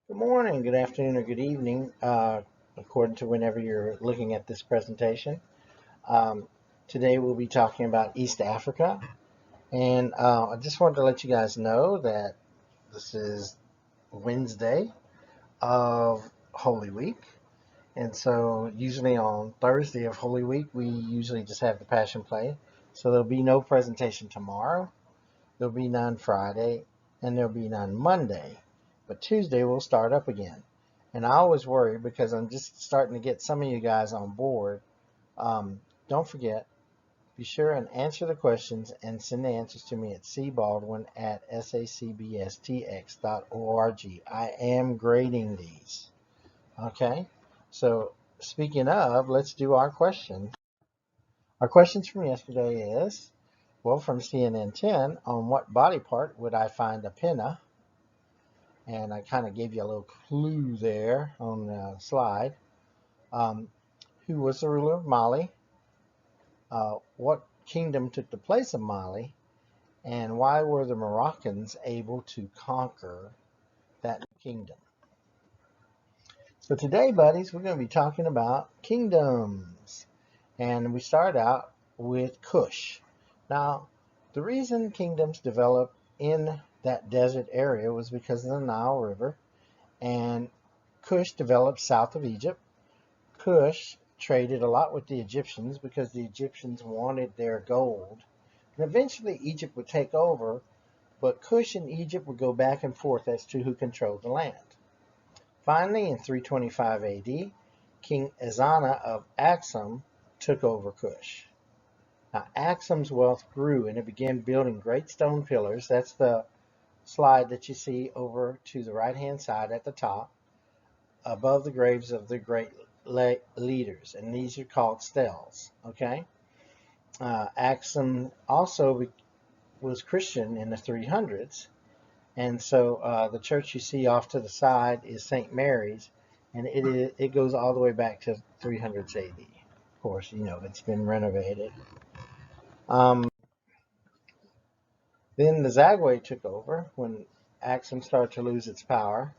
Good morning, good afternoon, or good evening, according to whenever you're looking at this presentation. Um, Today we'll be talking about East Africa, and I just wanted to let you guys know that this is Wednesday of Holy Week, and so usually on Thursday of Holy Week we usually just have the Passion Play. So there'll be no presentation tomorrow, there'll be none Friday, and there'll be none Monday. But Tuesday we'll start up again. And I always worry because I'm just starting to get some of you guys on board. Don't forget, be sure and answer the questions and send the answers to me at cbaldwin@sacbstx.org. I am grading these. Okay? So, speaking of, let's do our question. Our questions from yesterday is, well, from CNN 10, on what body part would I find a pinna? And I kind of gave you a little clue there on the slide. Um, who was the ruler of Mali? What kingdom took the place of Mali? And why were the Moroccans able to conquer that kingdom? So today, buddies, we're going to be talking about kingdoms. And we start out with Kush. Now, the reason kingdoms developed in that desert area was because of the Nile River, and Kush developed south of Egypt. Kush traded a lot with the Egyptians because the Egyptians wanted their gold. And eventually Egypt would take over, but Kush and Egypt would go back and forth as to who controlled the land. Finally, in 325 AD, King Ezana of Axum took over Kush. Now, Axum's wealth grew and it began building great stone pillars. That's the slide that you see over to the right-hand side at the top, above the graves of the great leaders, and these are called stels. Okay, Axum also was Christian in the 300s, and so the church you see off to the side is St. Mary's, and it goes all the way back to 300s AD. Of course, you know it's been renovated. Um, then the Zagwe took over when Axum started to lose its power,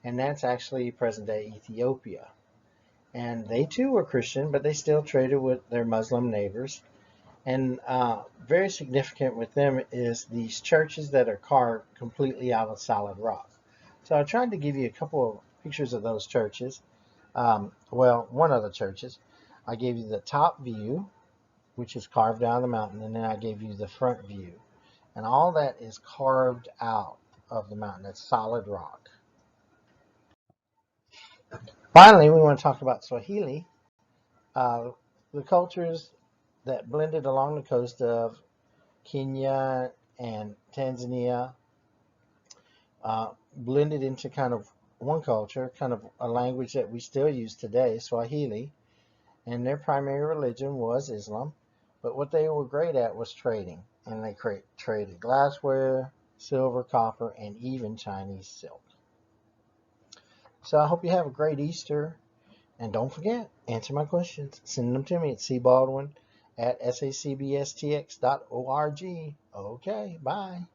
and that's actually present-day Ethiopia. And they too were Christian, but they still traded with their Muslim neighbors. And very significant with them is these churches that are carved completely out of solid rock. So I tried to give you a couple of pictures of those churches. Well, one of the churches. I gave you the top view, which is carved out of the mountain, and then I gave you the front view. And all that is carved out of the mountain. That's solid rock. Finally, we want to talk about Swahili. Uh, the cultures that blended along the coast of Kenya and Tanzania blended into kind of one culture, kind of a language that we still use today, Swahili, and their primary religion was Islam. But what they were great at was trading, and they traded glassware, silver, copper, and even Chinese silk. So I hope you have a great Easter. And don't forget, answer my questions. Send them to me at cbaldwin@sacbstx.org. Okay, bye.